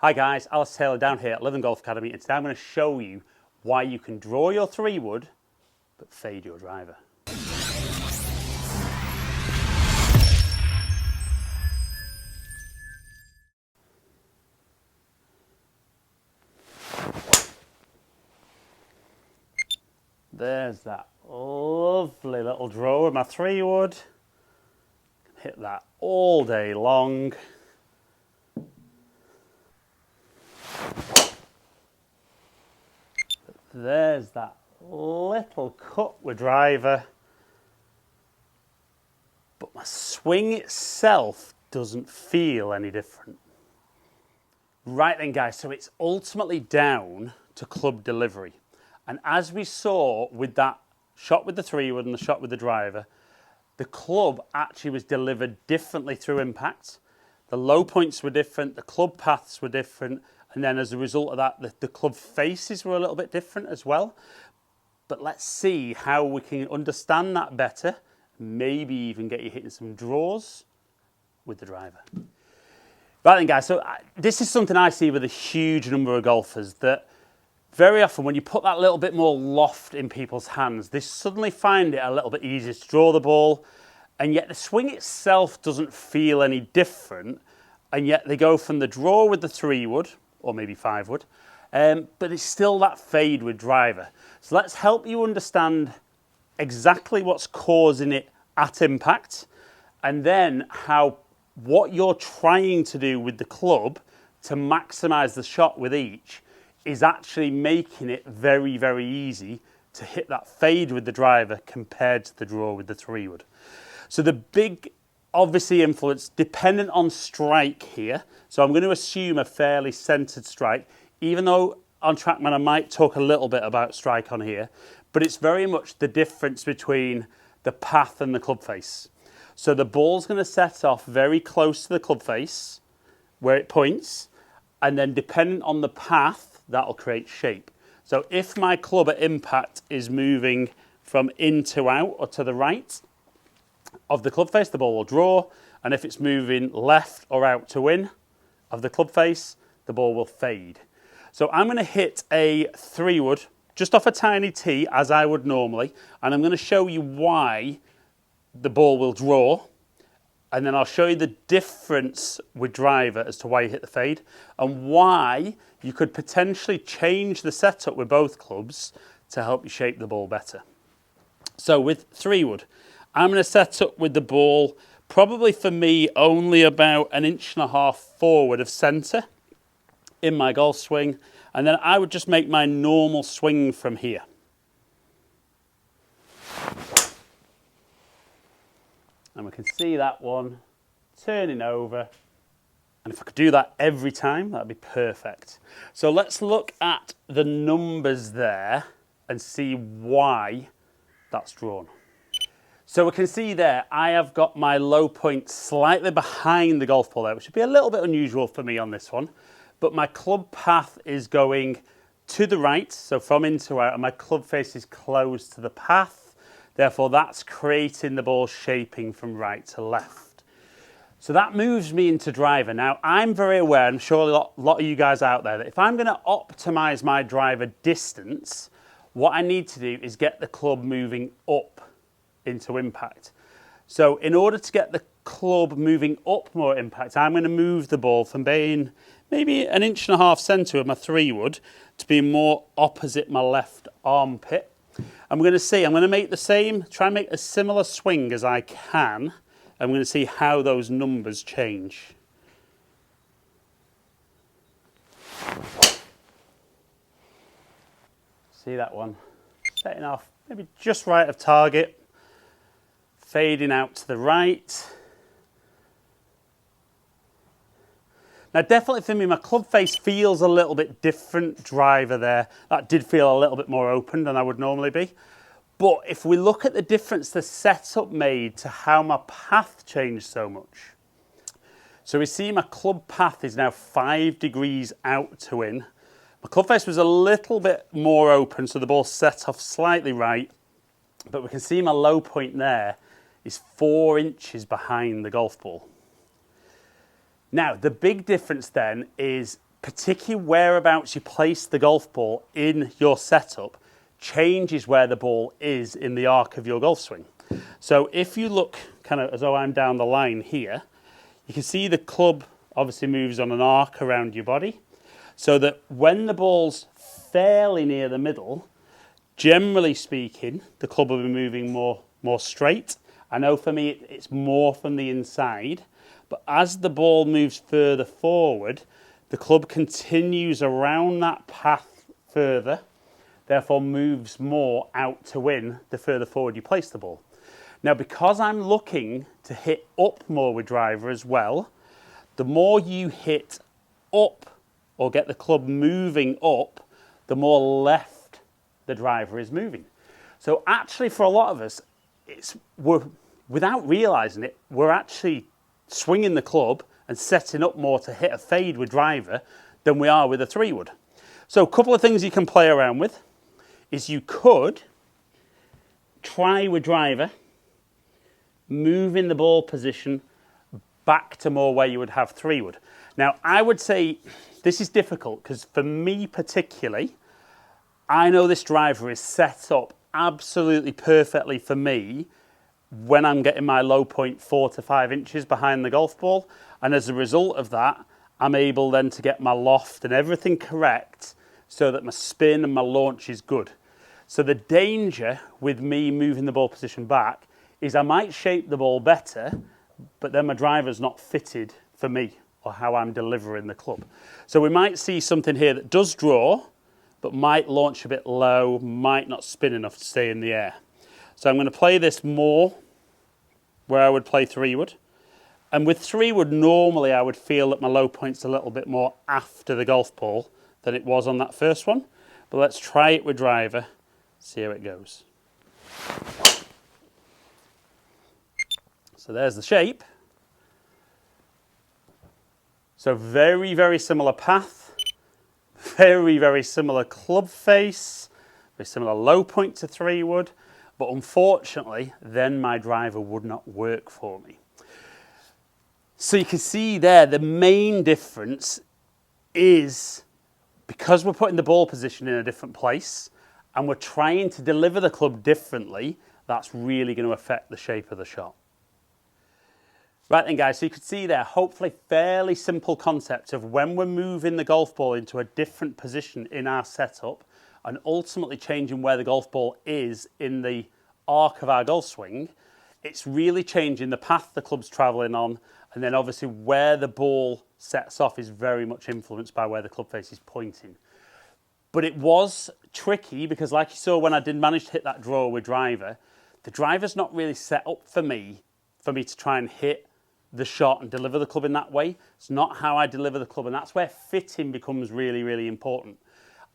Hi guys, Alice Taylor down here at Living Golf Academy, and today I'm going to show you why you can draw your 3-wood but fade your driver. There's that lovely little draw with my 3-wood. Hit that all day long. There's that little cut with driver. But my swing itself doesn't feel any different. Right then guys, so it's ultimately down to club delivery. And as we saw with that shot with the 3-wood and the shot with the driver, the club actually was delivered differently through impact. The low points were different, the club paths were different, and then as a result of that, the club faces were a little bit different as well. But let's see how we can understand that better, maybe even get you hitting some draws with the driver. Right then guys, so this is something I see with a huge number of golfers, that very often when you put that little bit more loft in people's hands, they suddenly find it a little bit easier to draw the ball, and yet the swing itself doesn't feel any different, and yet they go from the draw with the 3-wood, or maybe 5-wood, but it's still that fade with driver. So let's help you understand exactly what's causing it at impact, and then what you're trying to do with the club to maximise the shot with each is actually making it very, very easy to hit that fade with the driver compared to the draw with the 3-wood. So the big, obviously, influence, dependent on strike here, so I'm going to assume a fairly centred strike, even though on TrackMan I might talk a little bit about strike on here, but it's very much the difference between the path and the club face. So the ball's going to set off very close to the club face, where it points, and then dependent on the path, that'll create shape. So if my club at impact is moving from in to out or to the right of the club face, the ball will draw, and if it's moving left or out to in of the club face, the ball will fade. So I'm going to hit a 3-wood just off a tiny tee as I would normally, and I'm going to show you why the ball will draw, and then I'll show you the difference with driver as to why you hit the fade and why you could potentially change the setup with both clubs to help you shape the ball better. So with 3-wood, I'm going to set up with the ball probably for me only about 1.5 inches forward of centre in my golf swing, and then I would just make my normal swing from here. And we can see that one turning over. And if I could do that every time, that'd be perfect. So let's look at the numbers there and see why that's drawn. So we can see there, I have got my low point slightly behind the golf ball there, which would be a little bit unusual for me on this one. But my club path is going to the right, so from in to out, and my club face is close to the path. Therefore, that's creating the ball shaping from right to left. So that moves me into driver. Now, I'm very aware, I'm sure a lot of you guys out there, that if I'm going to optimise my driver distance, what I need to do is get the club moving up into impact. So in order to get the club moving up more impact, I'm going to move the ball from being maybe 1.5 inches centre with my 3-wood to be more opposite my left armpit. I'm going to see, I'm going to make the same, try and make a similar swing as I can. I'm going to see how those numbers change. See that one? Setting off maybe just right of target. Fading out to the right. Now definitely for me, my club face feels a little bit different driver there. That did feel a little bit more open than I would normally be. But if we look at the difference the setup made to how my path changed so much. So we see my club path is now 5 degrees out to in. My club face was a little bit more open, so the ball set off slightly right. But we can see my low point there is 4 inches behind the golf ball. Now, the big difference then is particularly whereabouts you place the golf ball in your setup changes where the ball is in the arc of your golf swing. So if you look kind of as though I'm down the line here, you can see the club obviously moves on an arc around your body, so that when the ball's fairly near the middle, generally speaking, the club will be moving more straight. I know for me it's more from the inside, but as the ball moves further forward, the club continues around that path further, therefore moves more out to win the further forward you place the ball. Now, because I'm looking to hit up more with driver as well, the more you hit up or get the club moving up, the more left the driver is moving. So actually for a lot of us, without realising it, we're actually swinging the club and setting up more to hit a fade with driver than we are with a 3-wood. So a couple of things you can play around with is you could try with driver, moving the ball position back to more where you would have 3-wood. Now, I would say this is difficult because for me particularly, I know this driver is set up absolutely perfectly for me when I'm getting my low point 4 to 5 inches behind the golf ball. And as a result of that, I'm able then to get my loft and everything correct so that my spin and my launch is good. So the danger with me moving the ball position back is I might shape the ball better, but then my driver's not fitted for me or how I'm delivering the club. So we might see something here that does draw, but might launch a bit low, might not spin enough to stay in the air. So I'm going to play this more where I would play 3-wood. And with 3-wood, normally I would feel that my low point's a little bit more after the golf ball than it was on that first one. But let's try it with driver, see how it goes. So there's the shape. So very, very similar path. Very, very similar club face. Very similar low point to 3-wood. But unfortunately, then my driver would not work for me. So you can see there, the main difference is because we're putting the ball position in a different place and we're trying to deliver the club differently, that's really going to affect the shape of the shot. Right then guys, so you could see there, hopefully fairly simple concept of when we're moving the golf ball into a different position in our setup and ultimately changing where the golf ball is in the arc of our golf swing, it's really changing the path the club's travelling on, and then obviously where the ball sets off is very much influenced by where the club face is pointing. But it was tricky because like you saw when I did manage to hit that draw with driver, the driver's not really set up for me to try and hit the shot and deliver the club in that way. It's not how I deliver the club, and that's where fitting becomes really, really important.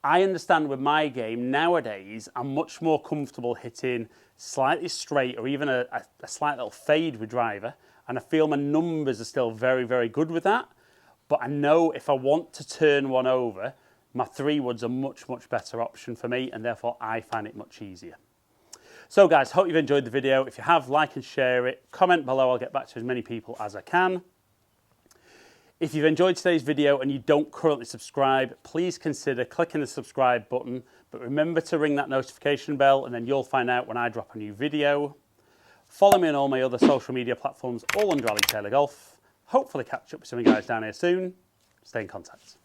I understand with my game nowadays, I'm much more comfortable hitting slightly straight or even a slight little fade with driver, and I feel my numbers are still very, very good with that. But I know if I want to turn one over, my 3-wood's a much, much better option for me, and therefore I find it much easier. So guys, hope you've enjoyed the video. If you have, like and share it. Comment below, I'll get back to as many people as I can. If you've enjoyed today's video and you don't currently subscribe, please consider clicking the subscribe button. But remember to ring that notification bell and then you'll find out when I drop a new video. Follow me on all my other social media platforms, all under Ali Taylor Golf. Hopefully catch up with some of you guys down here soon. Stay in contact.